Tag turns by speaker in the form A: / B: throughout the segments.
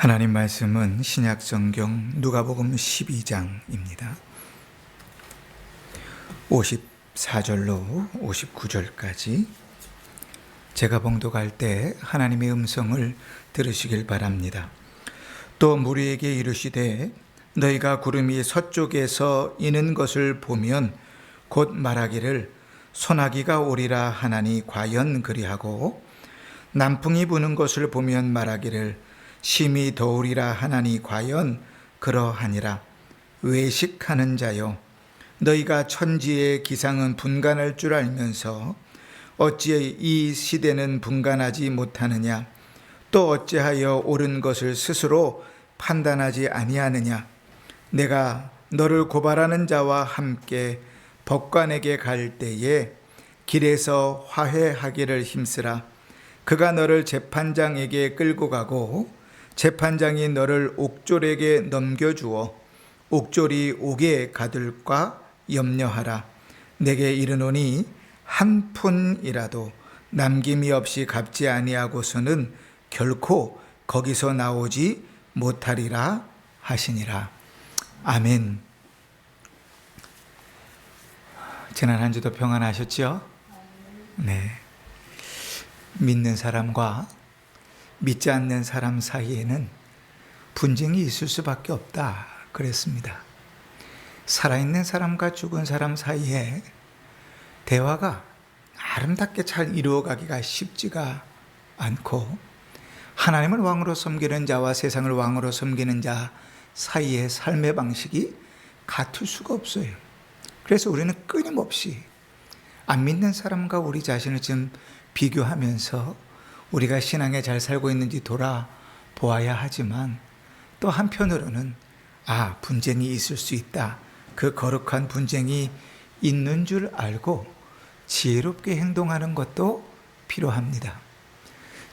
A: 하나님 말씀은 신약성경 누가복음 12장입니다. 54절로 59절까지 제가 봉독할 때 하나님의 음성을 들으시길 바랍니다. 또 무리에게 이르시되 너희가 구름이 서쪽에서 이는 것을 보면 곧 말하기를 소나기가 오리라 하나니 과연 그리하고 남풍이 부는 것을 보면 말하기를 심히 더우리라 하나니 과연 그러하니라. 외식하는 자여, 너희가 천지의 기상은 분간할 줄 알면서 어찌 이 시대는 분간하지 못하느냐? 또 어찌하여 옳은 것을 스스로 판단하지 아니하느냐? 내가 너를 고발하는 자와 함께 법관에게 갈 때에 길에서 화해하기를 힘쓰라. 그가 너를 재판장에게 끌고 가고 재판장이 너를 옥졸에게 넘겨주어 옥졸이 옥에 가둘까 염려하라. 내게 이르노니 한 푼이라도 남김이 없이 갚지 아니하고서는 결코 거기서 나오지 못하리라 하시니라. 아멘. 지난 한 주도 평안하셨죠? 네. 믿는 사람과 믿지 않는 사람 사이에는 분쟁이 있을 수밖에 없다 그랬습니다. 살아있는 사람과 죽은 사람 사이에 대화가 아름답게 잘 이루어가기가 쉽지가 않고 하나님을 왕으로 섬기는 자와 세상을 왕으로 섬기는 자 사이의 삶의 방식이 같을 수가 없어요. 그래서 우리는 끊임없이 안 믿는 사람과 우리 자신을 좀 비교하면서 우리가 신앙에 잘 살고 있는지 돌아보아야 하지만 또 한편으로는 분쟁이 있을 수 있다. 그 거룩한 분쟁이 있는 줄 알고 지혜롭게 행동하는 것도 필요합니다.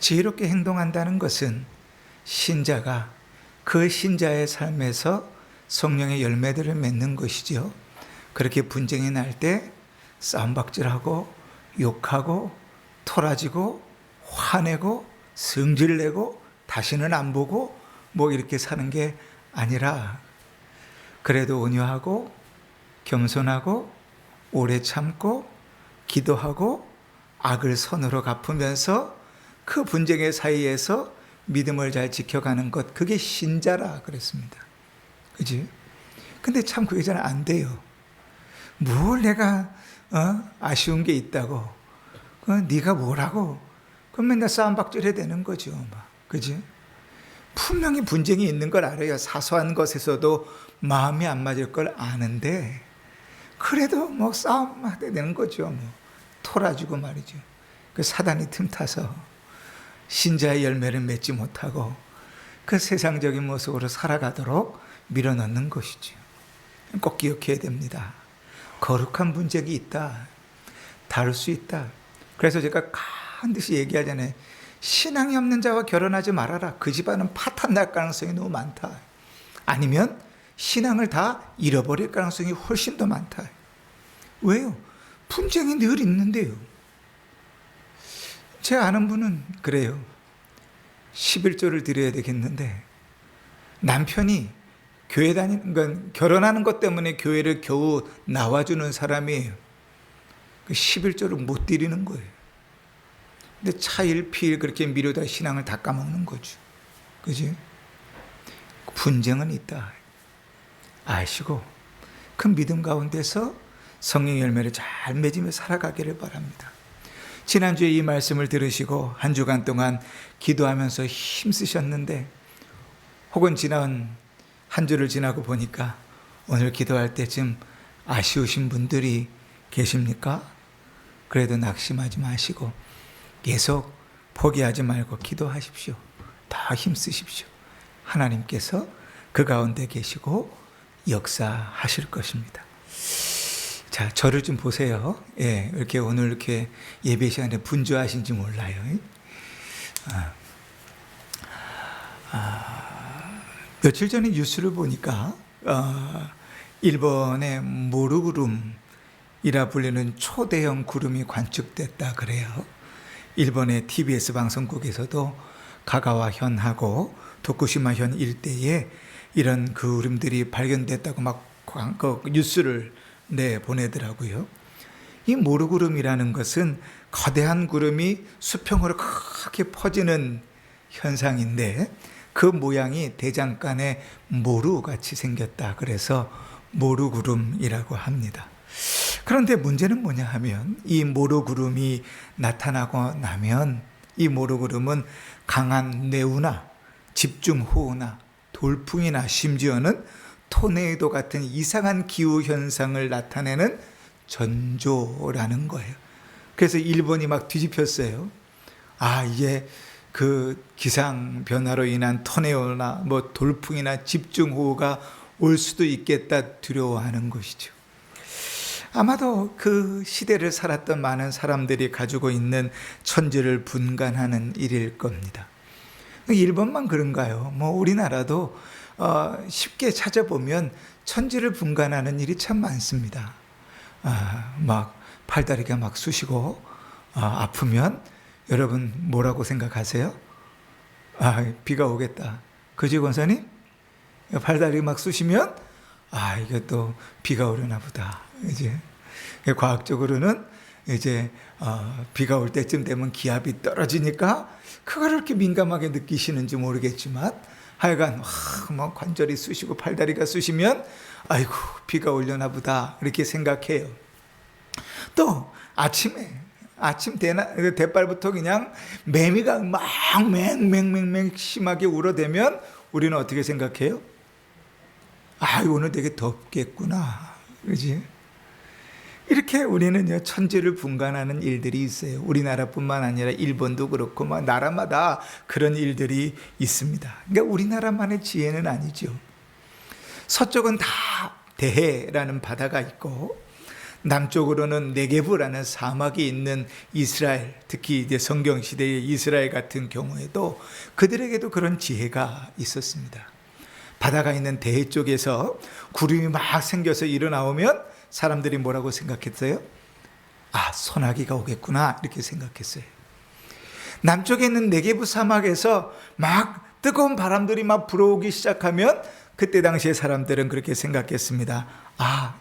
A: 지혜롭게 행동한다는 것은 신자가 그 신자의 삶에서 성령의 열매들을 맺는 것이죠. 그렇게 분쟁이 날 때 싸움박질하고 욕하고 토라지고 화내고 성질내고 다시는 안 보고 이렇게 사는 게 아니라 그래도 온유하고 겸손하고 오래 참고 기도하고 악을 선으로 갚으면서 그 분쟁의 사이에서 믿음을 잘 지켜가는 것, 그게 신자라 그랬습니다. 그지? 근데 참 그게 잘 안 돼요. 뭘 내가 아쉬운 게 있다고 네가 뭐라고 그럼 맨날 싸움박질해야 되는 거죠. 그지? 분명히 분쟁이 있는 걸 알아요. 사소한 것에서도 마음이 안 맞을 걸 아는데 그래도 싸움하게 되는 거죠. 토라지고 말이죠. 그 사단이 틈타서 신자의 열매를 맺지 못하고 그 세상적인 모습으로 살아가도록 밀어넣는 것이죠. 꼭 기억해야 됩니다. 거룩한 분쟁이 있다. 다를 수 있다. 그래서 제가 반드시 얘기하잖아요. 신앙이 없는 자와 결혼하지 말아라. 그 집안은 파탄 날 가능성이 너무 많다. 아니면 신앙을 다 잃어버릴 가능성이 훨씬 더 많다. 왜요? 분쟁이 늘 있는데요. 제 아는 분은 그래요. 11조를 드려야 되겠는데 남편이 교회 결혼하는 것 때문에 교회를 겨우 나와주는 사람이에요. 그 11조를 못 드리는 거예요. 근데 차일피일 그렇게 미루다 신앙을 다 까먹는 거죠. 그지? 분쟁은 있다. 아시고 그 믿음 가운데서 성령 열매를 잘 맺으며 살아가기를 바랍니다. 지난주에 이 말씀을 들으시고 한 주간 동안 기도하면서 힘쓰셨는데 혹은 지난 한 주를 지나고 보니까 오늘 기도할 때쯤 아쉬우신 분들이 계십니까? 그래도 낙심하지 마시고 계속 포기하지 말고 기도하십시오. 더 힘쓰십시오. 하나님께서 그 가운데 계시고 역사하실 것입니다. 자, 저를 좀 보세요. 이렇게 오늘 이렇게 예배 시간에 분주하신지 몰라요. 며칠 전에 뉴스를 보니까 일본의 모루구름이라 불리는 초대형 구름이 관측됐다 그래요. 일본의 TBS 방송국에서도 가가와 현하고 도쿠시마현 일대에 이런 그림들이 발견됐다고 막 뉴스를 보내더라고요. 이 모루구름이라는 것은 거대한 구름이 수평으로 크게 퍼지는 현상인데 그 모양이 대장간의 모루같이 생겼다. 그래서 모루구름이라고 합니다. 그런데 문제는 뭐냐 하면 이 모루구름이 나타나고 나면 이 모루구름은 강한 뇌우나 집중호우나 돌풍이나 심지어는 토네이도 같은 이상한 기후현상을 나타내는 전조라는 거예요. 그래서 일본이 막 뒤집혔어요. 이게 그 기상 변화로 인한 토네이도나 돌풍이나 집중호우가 올 수도 있겠다 두려워하는 것이죠. 아마도 그 시대를 살았던 많은 사람들이 가지고 있는 천지를 분간하는 일일 겁니다. 일본만 그런가요? 우리나라도 쉽게 찾아보면 천지를 분간하는 일이 참 많습니다. 막 팔다리가 막 쑤시고 아프면 여러분 뭐라고 생각하세요? 비가 오겠다. 그지 권사님? 팔다리 막 쑤시면 이게 또 비가 오려나 보다. 이제 과학적으로는 이제 비가 올 때쯤 되면 기압이 떨어지니까 그걸 이렇게 민감하게 느끼시는지 모르겠지만 하여간 뭐 관절이 쑤시고 팔다리가 쑤시면 아이고 비가 오려나 보다 이렇게 생각해요. 또 아침 대빨부터 그냥 매미가 막 맹맹맹맹 심하게 울어대면 우리는 어떻게 생각해요? 오늘 되게 덥겠구나. 그지? 이렇게 우리는 천지를 분간하는 일들이 있어요. 우리나라뿐만 아니라 일본도 그렇고 나라마다 그런 일들이 있습니다. 그러니까 우리나라만의 지혜는 아니죠. 서쪽은 다 대해라는 바다가 있고 남쪽으로는 네게브라는 사막이 있는 이스라엘, 특히 이제 성경 시대의 이스라엘 같은 경우에도 그들에게도 그런 지혜가 있었습니다. 바다가 있는 대해 쪽에서 구름이 막 생겨서 일어나오면 사람들이 뭐라고 생각했어요? 소나기가 오겠구나 이렇게 생각했어요. 남쪽에 있는 네게브 사막에서 막 뜨거운 바람들이 막 불어오기 시작하면 그때 당시에 사람들은 그렇게 생각했습니다.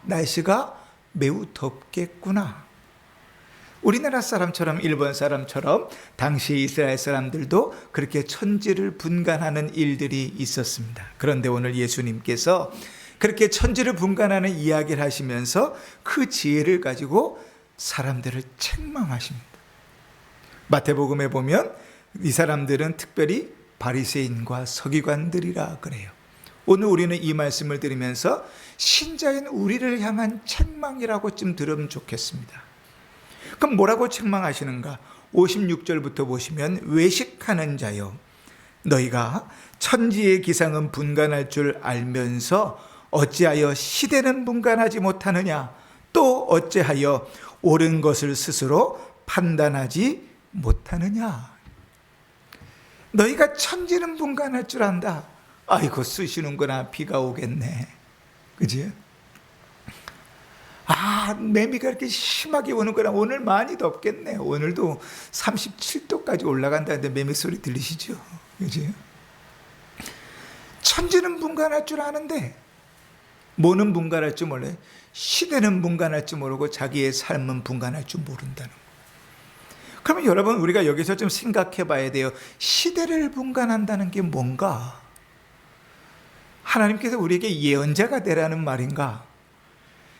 A: 날씨가 매우 덥겠구나. 우리나라 사람처럼 일본 사람처럼 당시 이스라엘 사람들도 그렇게 천지를 분간하는 일들이 있었습니다. 그런데 오늘 예수님께서 그렇게 천지를 분간하는 이야기를 하시면서 그 지혜를 가지고 사람들을 책망하십니다. 마태복음에 보면 이 사람들은 특별히 바리새인과 서기관들이라 그래요. 오늘 우리는 이 말씀을 들으면서 신자인 우리를 향한 책망이라고 좀 들으면 좋겠습니다. 그럼 뭐라고 책망하시는가? 56절부터 보시면 외식하는 자여 너희가 천지의 기상은 분간할 줄 알면서 어찌하여 시대는 분간하지 못하느냐? 또 어찌하여 옳은 것을 스스로 판단하지 못하느냐? 너희가 천지는 분간할 줄 안다. 아이고 쑤시는구나. 비가 오겠네. 그지? 매미가 이렇게 심하게 오는구나. 오늘 많이 덥겠네. 오늘도 37도까지 올라간다는데 매미 소리 들리시죠? 그지? 천지는 분간할 줄 아는데 뭐는 분간할 줄 몰라요? 시대는 분간할 줄 모르고 자기의 삶은 분간할 줄 모른다는 거. 그러면 여러분 우리가 여기서 좀 생각해 봐야 돼요. 시대를 분간한다는 게 뭔가? 하나님께서 우리에게 예언자가 되라는 말인가?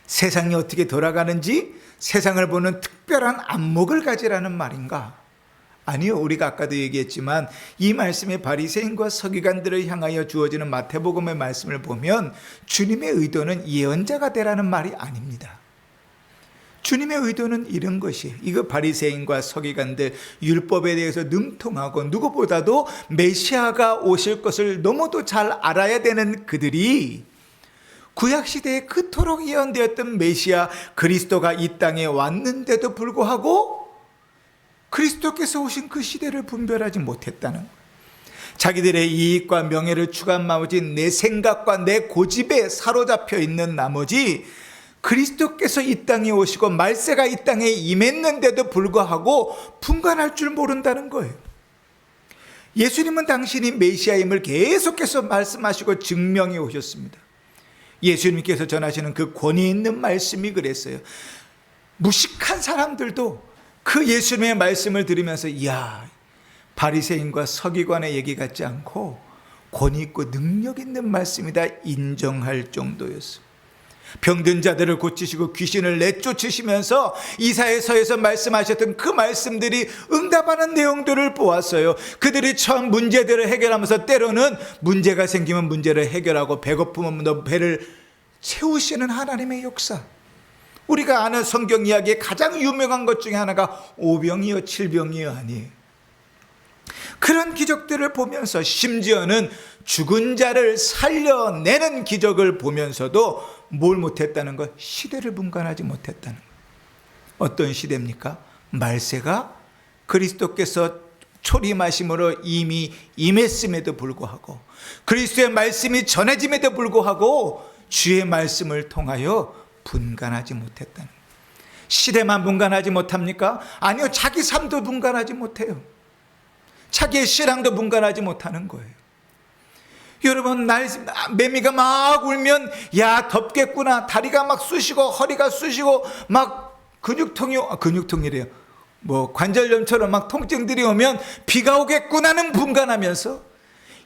A: 세상이 어떻게 돌아가는지 세상을 보는 특별한 안목을 가지라는 말인가? 아니요. 우리가 아까도 얘기했지만 이 말씀의 바리새인과 서기관들을 향하여 주어지는 마태복음의 말씀을 보면 주님의 의도는 예언자가 되라는 말이 아닙니다. 주님의 의도는 이런 것이에요. 이거 바리새인과 서기관들 율법에 대해서 능통하고 누구보다도 메시아가 오실 것을 너무도 잘 알아야 되는 그들이 구약시대에 그토록 예언되었던 메시아 그리스도가 이 땅에 왔는데도 불구하고 그리스도께서 오신 그 시대를 분별하지 못했다는 거예요. 자기들의 이익과 명예를 추구한 나머지 내 생각과 내 고집에 사로잡혀 있는 나머지 그리스도께서 이 땅에 오시고 말세가 이 땅에 임했는데도 불구하고 분간할 줄 모른다는 거예요. 예수님은 당신이 메시아임을 계속해서 말씀하시고 증명해 오셨습니다. 예수님께서 전하시는 그 권위 있는 말씀이 그랬어요. 무식한 사람들도 그 예수님의 말씀을 들으면서 이야, 바리새인과 서기관의 얘기 같지 않고 권위 있고 능력 있는 말씀이다 인정할 정도였어요. 병든 자들을 고치시고 귀신을 내쫓으시면서 이사야서에서 말씀하셨던 그 말씀들이 응답하는 내용들을 보았어요. 그들이 처음 문제들을 해결하면서 때로는 문제가 생기면 문제를 해결하고 배고프면 배를 채우시는 하나님의 역사. 우리가 아는 성경 이야기의 가장 유명한 것 중에 하나가 오병이어 칠병이어 아니에요. 그런 기적들을 보면서 심지어는 죽은 자를 살려내는 기적을 보면서도 뭘 못했다는 것? 시대를 분간하지 못했다는 것. 어떤 시대입니까? 말세가 그리스도께서 초림하심으로 이미 임했음에도 불구하고, 그리스도의 말씀이 전해짐에도 불구하고 주의 말씀을 통하여 분간하지 못했다는 것. 시대만 분간하지 못합니까? 아니요, 자기 삶도 분간하지 못해요. 자기의 신앙도 분간하지 못하는 거예요. 여러분, 매미가 막 울면 야 덥겠구나, 다리가 막 쑤시고 허리가 쑤시고 막 근육통이래요, 뭐 관절염처럼 막 통증들이 오면 비가 오겠구나는 분간하면서,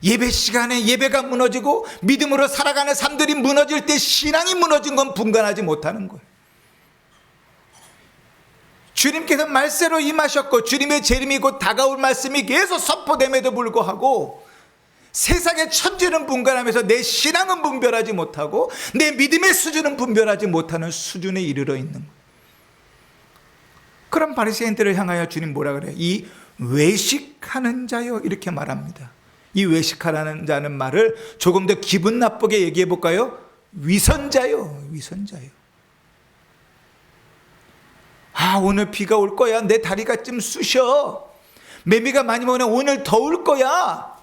A: 예배 시간에 예배가 무너지고 믿음으로 살아가는 삶들이 무너질 때 신앙이 무너진 건 분간하지 못하는 거예요. 주님께서 말세로 임하셨고 주님의 재림이 곧 다가올 말씀이 계속 선포됨에도 불구하고 세상의 천지는 분간하면서 내 신앙은 분별하지 못하고 내 믿음의 수준은 분별하지 못하는 수준에 이르러 있는 거예요. 그런 바리새인들을 향하여 주님 뭐라 그래요? 이 외식하는 자요, 이렇게 말합니다. 이 외식하라는 자는 말을 조금 더 기분 나쁘게 얘기해 볼까요? 위선자요, 위선자요. 아, 오늘 비가 올 거야. 내 다리가 좀 쑤셔. 매미가 많이 보네. 오늘 더울 거야.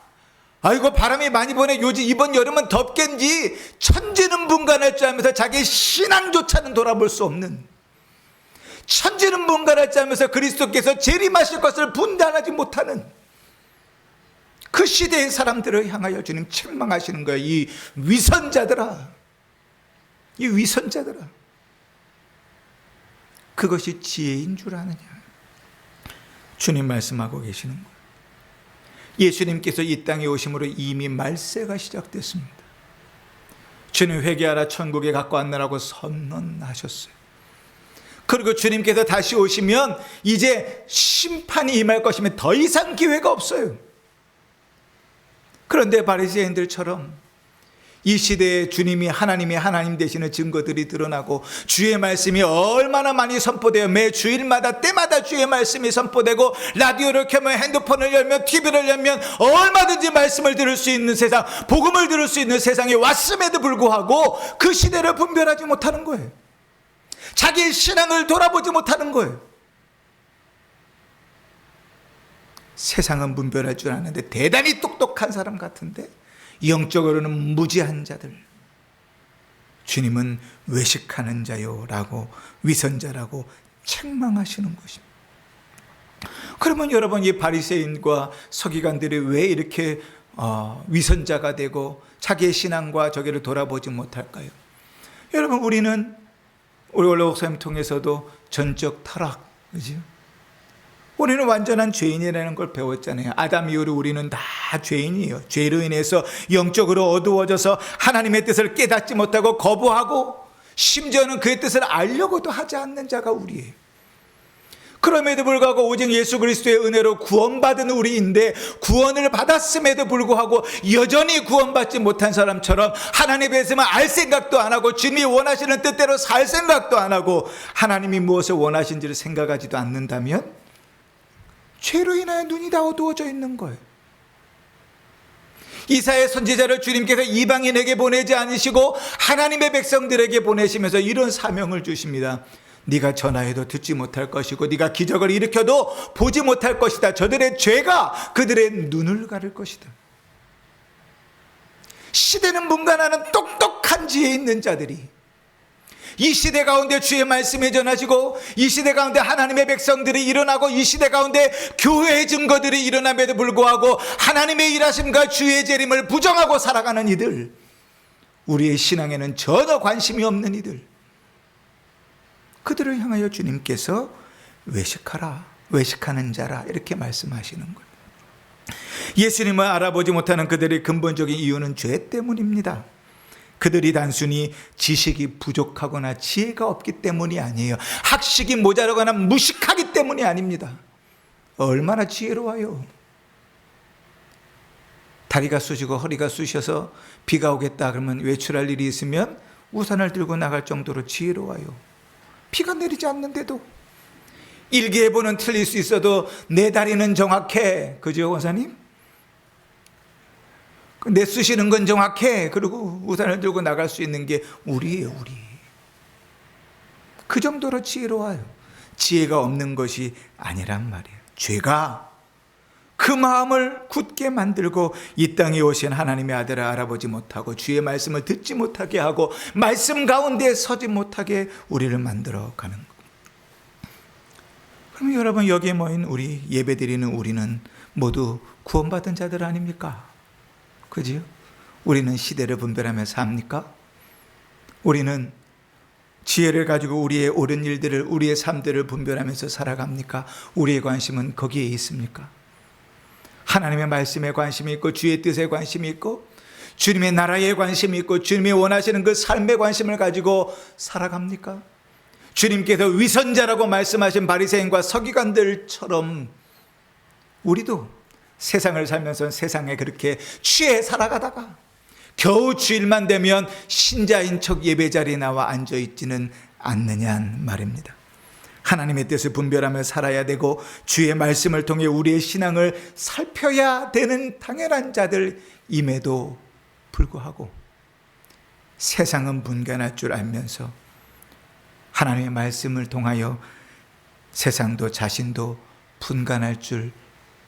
A: 아이고, 바람이 많이 보네. 요즘 이번 여름은 덥겠지. 천지는 분간할 줄 알면서 자기 신앙조차는 돌아볼 수 없는, 천지는 분간할 줄 알면서 그리스도께서 재림하실 것을 분단하지 못하는 그 시대의 사람들을 향하여 주님 책망하시는 거예요. 이 위선자들아, 이 위선자들아, 그것이 지혜인 줄 아느냐. 주님 말씀하고 계시는 거예요. 예수님께서 이 땅에 오심으로 이미 말세가 시작됐습니다. 주님 회개하라, 천국에 갖고 왔느라고 선언하셨어요. 그리고 주님께서 다시 오시면 이제 심판이 임할 것이면 더 이상 기회가 없어요. 그런데 바리새인들처럼 이 시대에 주님이 하나님이 하나님 되시는 증거들이 드러나고 주의 말씀이 얼마나 많이 선포되어 매 주일마다 때마다 주의 말씀이 선포되고 라디오를 켜면 핸드폰을 열면 TV를 열면 얼마든지 말씀을 들을 수 있는 세상, 복음을 들을 수 있는 세상에 왔음에도 불구하고 그 시대를 분별하지 못하는 거예요. 자기의 신앙을 돌아보지 못하는 거예요. 세상은 분별할 줄 아는데 대단히 똑똑한 사람 같은데 영적으로는 무지한 자들, 주님은 외식하는 자요 라고, 위선자라고 책망하시는 것입니다. 그러면 여러분, 이 바리새인과 서기관들이 왜 이렇게 위선자가 되고 자기의 신앙과 저기를 돌아보지 못할까요? 여러분, 우리 원래 목사님 통해서도 전적 타락, 그죠? 우리는 완전한 죄인이라는 걸 배웠잖아요. 아담 이후로 우리는 다 죄인이에요. 죄로 인해서 영적으로 어두워져서 하나님의 뜻을 깨닫지 못하고 거부하고 심지어는 그의 뜻을 알려고도 하지 않는 자가 우리예요. 그럼에도 불구하고 오직 예수 그리스도의 은혜로 구원받은 우리인데, 구원을 받았음에도 불구하고 여전히 구원받지 못한 사람처럼 하나님의 말씀을 알 생각도 안 하고 주님이 원하시는 뜻대로 살 생각도 안 하고 하나님이 무엇을 원하신지를 생각하지도 않는다면 죄로 인하여 눈이 다 어두워져 있는 거예요. 이사야 선지자를 주님께서 이방인에게 보내지 않으시고 하나님의 백성들에게 보내시면서 이런 사명을 주십니다. 네가 전하여도 듣지 못할 것이고 네가 기적을 일으켜도 보지 못할 것이다. 저들의 죄가 그들의 눈을 가릴 것이다. 시대는 분간하는 똑똑한 지혜 있는 자들이 이 시대 가운데 주의 말씀이 전하시고 이 시대 가운데 하나님의 백성들이 일어나고 이 시대 가운데 교회의 증거들이 일어남에도 불구하고 하나님의 일하심과 주의 재림을 부정하고 살아가는 이들, 우리의 신앙에는 전혀 관심이 없는 이들, 그들을 향하여 주님께서 외식하라, 외식하는 자라 이렇게 말씀하시는 거예요. 예수님을 알아보지 못하는 그들의 근본적인 이유는 죄 때문입니다. 그들이 단순히 지식이 부족하거나 지혜가 없기 때문이 아니에요. 학식이 모자라거나 무식하기 때문이 아닙니다. 얼마나 지혜로워요. 다리가 쑤시고 허리가 쑤셔서 비가 오겠다 그러면 외출할 일이 있으면 우산을 들고 나갈 정도로 지혜로워요. 비가 내리지 않는데도. 일기예보는 틀릴 수 있어도 내 다리는 정확해. 그죠, 원사님? 내 쑤시는 건 정확해. 그리고 우산을 들고 나갈 수 있는 게 우리예요, 우리. 그 정도로 지혜로워요. 지혜가 없는 것이 아니란 말이에요. 죄가 그 마음을 굳게 만들고 이 땅에 오신 하나님의 아들을 알아보지 못하고 주의 말씀을 듣지 못하게 하고 말씀 가운데 서지 못하게 우리를 만들어가는 것. 그럼 여러분, 여기에 모인 우리 예배드리는 우리는 모두 구원받은 자들 아닙니까? 그지요? 우리는 시대를 분별하며 삽니까? 우리는 지혜를 가지고 우리의 옳은 일들을, 우리의 삶들을 분별하면서 살아갑니까? 우리의 관심은 거기에 있습니까? 하나님의 말씀에 관심이 있고 주의 뜻에 관심이 있고 주님의 나라에 관심이 있고 주님이 원하시는 그 삶에 관심을 가지고 살아갑니까? 주님께서 위선자라고 말씀하신 바리새인과 서기관들처럼 우리도 세상을 살면서 세상에 그렇게 취해 살아가다가 겨우 주일만 되면 신자인 척 예배 자리에 나와 앉아있지는 않느냐는 말입니다. 하나님의 뜻을 분별하며 살아야 되고 주의 말씀을 통해 우리의 신앙을 살펴야 되는 당연한 자들임에도 불구하고 세상은 분간할 줄 알면서 하나님의 말씀을 통하여 세상도 자신도 분간할 줄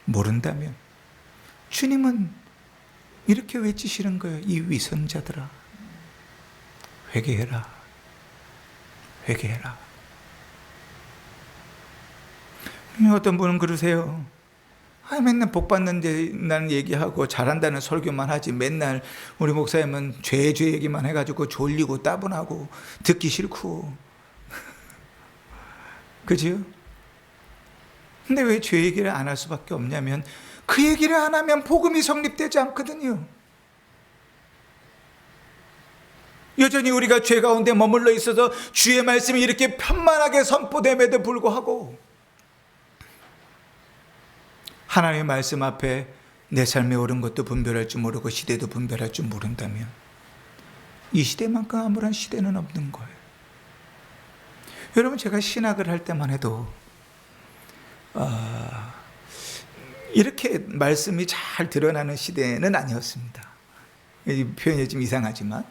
A: 모른다면 주님은 이렇게 외치시는 거예요. 이 위선자들아, 회개해라, 회개해라. 어떤 분은 그러세요. 맨날 복 받는다는 얘기하고 잘한다는 설교만 하지 맨날 우리 목사님은 죄 얘기만 해가지고 졸리고 따분하고 듣기 싫고 그죠? 근데 왜 죄 얘기를 안 할 수밖에 없냐면 그 얘기를 안 하면 복음이 성립되지 않거든요. 여전히 우리가 죄 가운데 머물러 있어서 주의 말씀이 이렇게 편만하게 선포됨에도 불구하고 하나님의 말씀 앞에 내 삶에 옳은 것도 분별할 줄 모르고 시대도 분별할 줄 모른다면 이 시대만큼 아무런 시대는 없는 거예요. 여러분, 제가 신학을 할 때만 해도 이렇게 말씀이 잘 드러나는 시대는 아니었습니다. 이 표현이 좀 이상하지만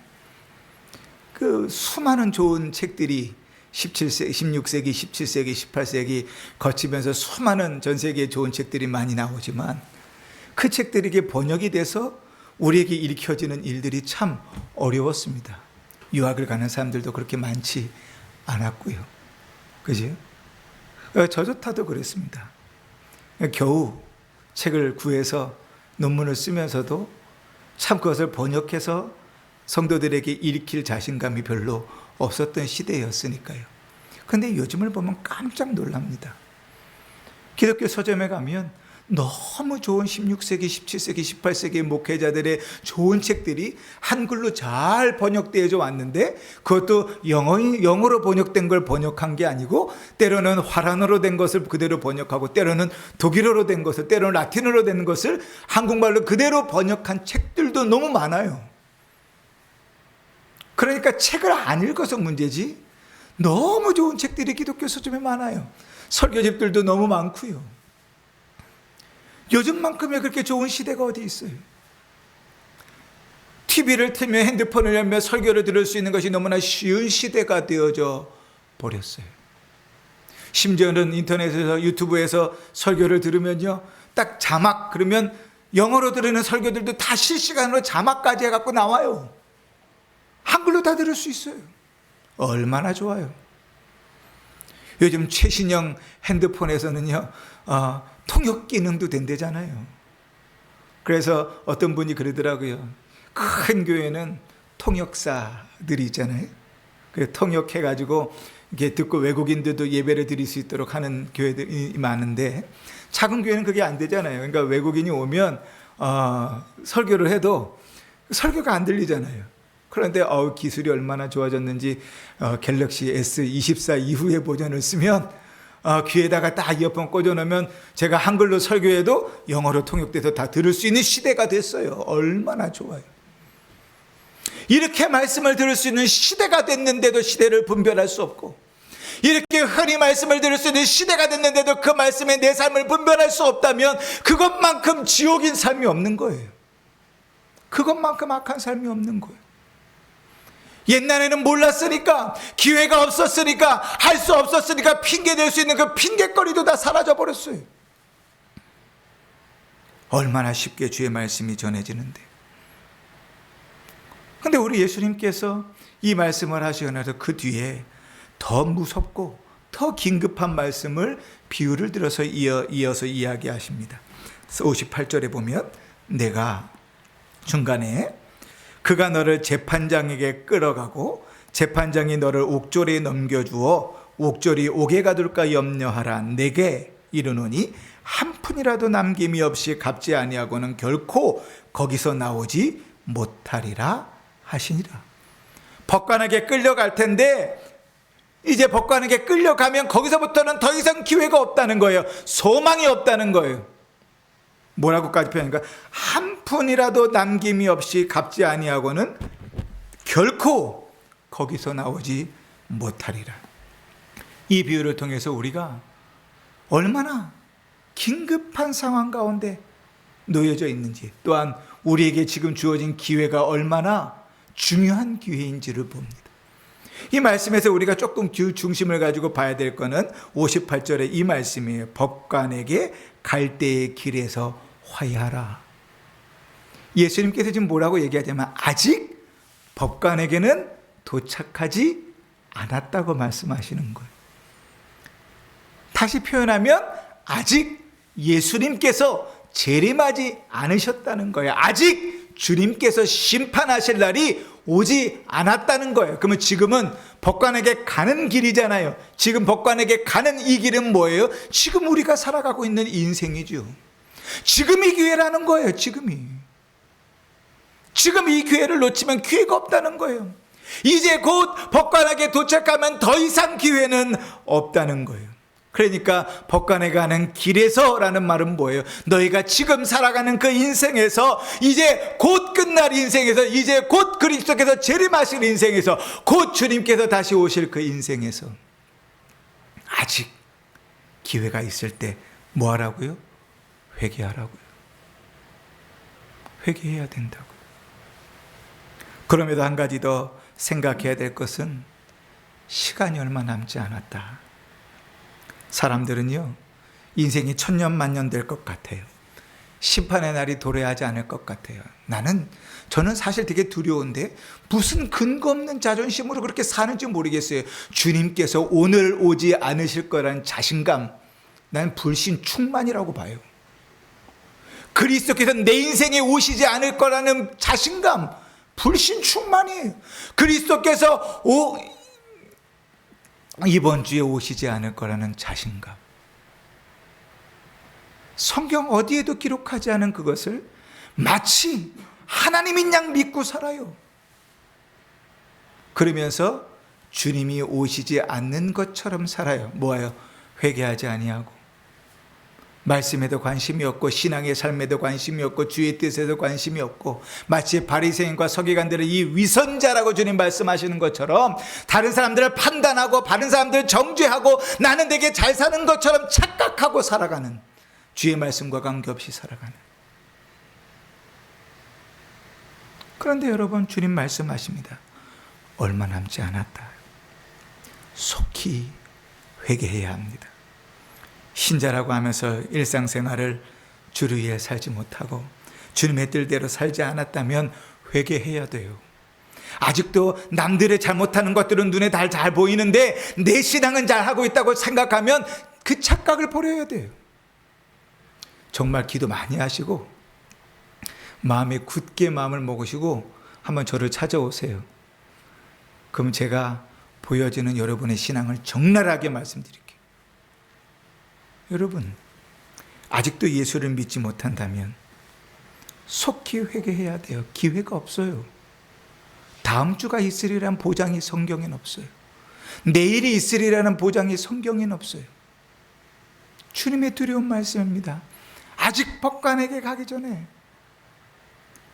A: 그 수많은 좋은 책들이 17세기, 16세기, 17세기, 18세기 거치면서 수많은 전 세계의 좋은 책들이 많이 나오지만 그 책들이 번역이 돼서 우리에게 읽혀지는 일들이 참 어려웠습니다. 유학을 가는 사람들도 그렇게 많지 않았고요. 그죠? 저조차도 그랬습니다. 겨우 책을 구해서 논문을 쓰면서도 참 그것을 번역해서 성도들에게 읽힐 자신감이 별로 없었던 시대였으니까요. 그런데 요즘을 보면 깜짝 놀랍니다. 기독교 서점에 가면 너무 좋은 16세기, 17세기, 18세기 목회자들의 좋은 책들이 한글로 잘 번역되어져 왔는데 그것도 영어로 번역된 걸 번역한 게 아니고 때로는 화란어로 된 것을 그대로 번역하고 때로는 독일어로 된 것을 때로는 라틴어로 된 것을 한국말로 그대로 번역한 책들도 너무 많아요. 그러니까 책을 안 읽어서 문제지 너무 좋은 책들이 기독교 서점에 많아요. 설교집들도 너무 많고요. 요즘만큼의 그렇게 좋은 시대가 어디 있어요? TV를 틀면 핸드폰을 열면 설교를 들을 수 있는 것이 너무나 쉬운 시대가 되어져 버렸어요. 심지어는 인터넷에서 유튜브에서 설교를 들으면요, 딱 자막 그러면 영어로 들으는 설교들도 다 실시간으로 자막까지 해갖고 나와요. 한글로 다 들을 수 있어요. 얼마나 좋아요. 요즘 최신형 핸드폰에서는요, 통역 기능도 된대잖아요. 그래서 어떤 분이 그러더라고요. 큰 교회는 통역사들이 있잖아요. 그 통역해가지고 이게 듣고 외국인들도 예배를 드릴 수 있도록 하는 교회들이 많은데, 작은 교회는 그게 안 되잖아요. 그러니까 외국인이 오면 설교를 해도 설교가 안 들리잖아요. 그런데 기술이 얼마나 좋아졌는지 갤럭시 S24 이후의 버전을 쓰면 귀에다가 딱 이어폰 꽂아놓으면 제가 한글로 설교해도 영어로 통역돼서 다 들을 수 있는 시대가 됐어요. 얼마나 좋아요. 이렇게 말씀을 들을 수 있는 시대가 됐는데도 시대를 분별할 수 없고, 이렇게 흔히 말씀을 들을 수 있는 시대가 됐는데도 그 말씀에 내 삶을 분별할 수 없다면 그것만큼 지옥인 삶이 없는 거예요. 그것만큼 악한 삶이 없는 거예요. 옛날에는 몰랐으니까, 기회가 없었으니까, 할 수 없었으니까 핑계 댈 수 있는 그 핑계거리도 다 사라져 버렸어요. 얼마나 쉽게 주의 말씀이 전해지는데. 근데 우리 예수님께서 이 말씀을 하시고 나서 그 뒤에 더 무섭고 더 긴급한 말씀을 비유를 들어서 이어서 이야기하십니다. 58절에 보면, 내가 중간에 그가 너를 재판장에게 끌어가고 재판장이 너를 옥졸에 넘겨주어 옥졸이 옥에 가둘까 염려하라. 내게 이르노니 한 푼이라도 남김이 없이 갚지 아니하고는 결코 거기서 나오지 못하리라 하시니라. 법관에게 끌려갈 텐데, 이제 법관에게 끌려가면 거기서부터는 더 이상 기회가 없다는 거예요. 소망이 없다는 거예요. 뭐라고까지 표현하니까, 한 푼이라도 남김이 없이 갚지 아니하고는 결코 거기서 나오지 못하리라. 이 비유를 통해서 우리가 얼마나 긴급한 상황 가운데 놓여져 있는지, 또한 우리에게 지금 주어진 기회가 얼마나 중요한 기회인지를 봅니다. 이 말씀에서 우리가 조금 중심을 가지고 봐야 될 것은 58절의 이 말씀이에요. 법관에게 갈 때의 길에서 화해하라. 예수님께서 지금 뭐라고 얘기하자면, 아직 법관에게는 도착하지 않았다고 말씀하시는 거예요. 다시 표현하면, 아직 예수님께서 재림하지 않으셨다는 거예요. 아직 주님께서 심판하실 날이 오지 않았다는 거예요. 그러면 지금은 법관에게 가는 길이잖아요. 지금 법관에게 가는 이 길은 뭐예요? 지금 우리가 살아가고 있는 인생이죠. 지금이 기회라는 거예요. 지금 이 기회를 놓치면 기회가 없다는 거예요. 이제 곧 법관에게 도착하면 더 이상 기회는 없다는 거예요. 그러니까 법관에 가는 길에서라는 말은 뭐예요? 너희가 지금 살아가는 그 인생에서, 이제 곧 끝날 인생에서, 이제 곧 그리스도께서 재림하실 인생에서, 곧 주님께서 다시 오실 그 인생에서 아직 기회가 있을 때 뭐 하라고요? 회개하라고요. 회개해야 된다고요. 그럼에도 한 가지 더 생각해야 될 것은, 시간이 얼마 남지 않았다. 사람들은요, 인생이 천년만년 될 것 같아요. 심판의 날이 도래하지 않을 것 같아요. 저는 사실 되게 두려운데, 무슨 근거 없는 자존심으로 그렇게 사는지 모르겠어요. 주님께서 오늘 오지 않으실 거라는 자신감, 난 불신 충만이라고 봐요. 그리스도께서 내 인생에 오시지 않을 거라는 자신감, 불신 충만이에요. 그리스도께서 이번 주에 오시지 않을 거라는 자신감. 성경 어디에도 기록하지 않은 그것을 마치 하나님인 양 믿고 살아요. 그러면서 주님이 오시지 않는 것처럼 살아요. 뭐예요? 회개하지 아니하고, 말씀에도 관심이 없고, 신앙의 삶에도 관심이 없고, 주의 뜻에도 관심이 없고, 마치 바리새인과 서기관들의 이 위선자라고 주님 말씀하시는 것처럼 다른 사람들을 판단하고 다른 사람들을 정죄하고 나는 되게 잘 사는 것처럼 착각하고 살아가는, 주의 말씀과 관계없이 살아가는. 그런데 여러분, 주님 말씀하십니다. 얼마 남지 않았다. 속히 회개해야 합니다. 신자라고 하면서 일상생활을 주를 위해 살지 못하고 주님의 뜻대로 살지 않았다면 회개해야 돼요. 아직도 남들의 잘못하는 것들은 눈에 잘 보이는데 내 신앙은 잘하고 있다고 생각하면 그 착각을 버려야 돼요. 정말 기도 많이 하시고 마음에 굳게 마음을 먹으시고 한번 저를 찾아오세요. 그럼 제가 보여지는 여러분의 신앙을 적나라하게 말씀드릴게요. 여러분, 아직도 예수를 믿지 못한다면 속히 회개해야 돼요. 기회가 없어요. 다음 주가 있으리라는 보장이 성경엔 없어요. 내일이 있으리라는 보장이 성경엔 없어요. 주님의 두려운 말씀입니다. 아직 법관에게 가기 전에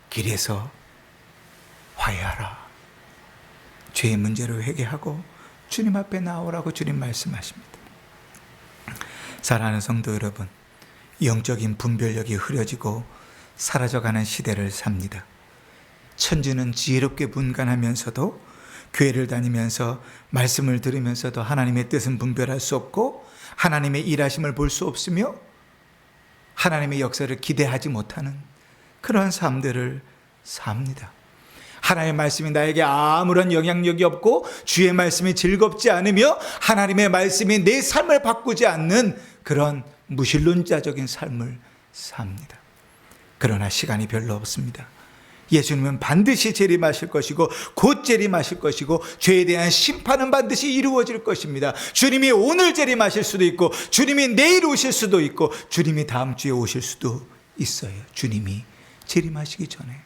A: 길에서 화해하라. 죄의 문제로 회개하고 주님 앞에 나오라고 주님 말씀하십니다. 사랑하는 성도 여러분, 영적인 분별력이 흐려지고 사라져가는 시대를 삽니다. 천지는 지혜롭게 분간하면서도 교회를 다니면서 말씀을 들으면서도 하나님의 뜻은 분별할 수 없고 하나님의 일하심을 볼 수 없으며 하나님의 역사를 기대하지 못하는 그런 삶들을 삽니다. 하나님의 말씀이 나에게 아무런 영향력이 없고 주의 말씀이 즐겁지 않으며 하나님의 말씀이 내 삶을 바꾸지 않는 그런 무신론자적인 삶을 삽니다. 그러나 시간이 별로 없습니다. 예수님은 반드시 재림하실 것이고 곧 재림하실 것이고 죄에 대한 심판은 반드시 이루어질 것입니다. 주님이 오늘 재림하실 수도 있고 주님이 내일 오실 수도 있고 주님이 다음 주에 오실 수도 있어요. 주님이 재림하시기 전에,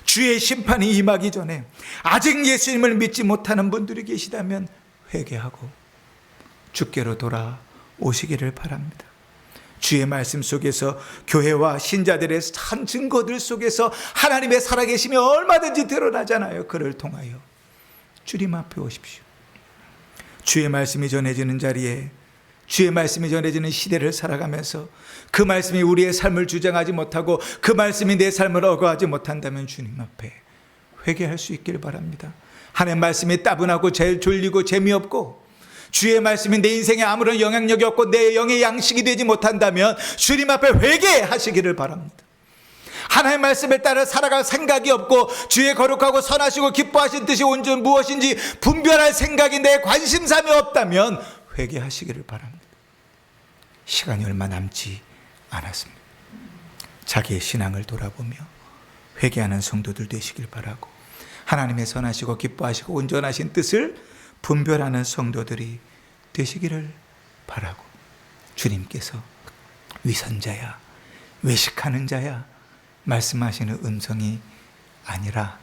A: 주의 심판이 임하기 전에 아직 예수님을 믿지 못하는 분들이 계시다면 회개하고 주께로 돌아오시기를 바랍니다. 주의 말씀 속에서 교회와 신자들의 산 증거들 속에서 하나님의 살아계심이 얼마든지 드러나잖아요. 그를 통하여 주님 앞에 오십시오. 주의 말씀이 전해지는 자리에, 주의 말씀이 전해지는 시대를 살아가면서 그 말씀이 우리의 삶을 주장하지 못하고 그 말씀이 내 삶을 어거하지 못한다면 주님 앞에 회개할 수 있기를 바랍니다. 하나님의 말씀이 따분하고 제일 졸리고 재미없고 주의 말씀이 내 인생에 아무런 영향력이 없고 내 영의 양식이 되지 못한다면 주님 앞에 회개하시기를 바랍니다. 하나님의 말씀에 따라 살아갈 생각이 없고 주의 거룩하고 선하시고 기뻐하신 뜻이 온전 무엇인지 분별할 생각이 내 관심사에 없다면 회개하시기를 바랍니다. 시간이 얼마 남지 않았습니다. 자기의 신앙을 돌아보며 회개하는 성도들 되시길 바라고 하나님의 선하시고 기뻐하시고 온전하신 뜻을 분별하는 성도들이 되시기를 바라고 주님께서 위선자야, 외식하는 자야 말씀하시는 음성이 아니라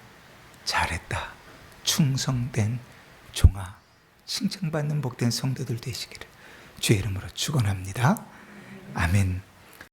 A: 잘했다, 충성된 종아, 칭찬받는 복된 성도들 되시기를 주의 이름으로 축원합니다. 아멘.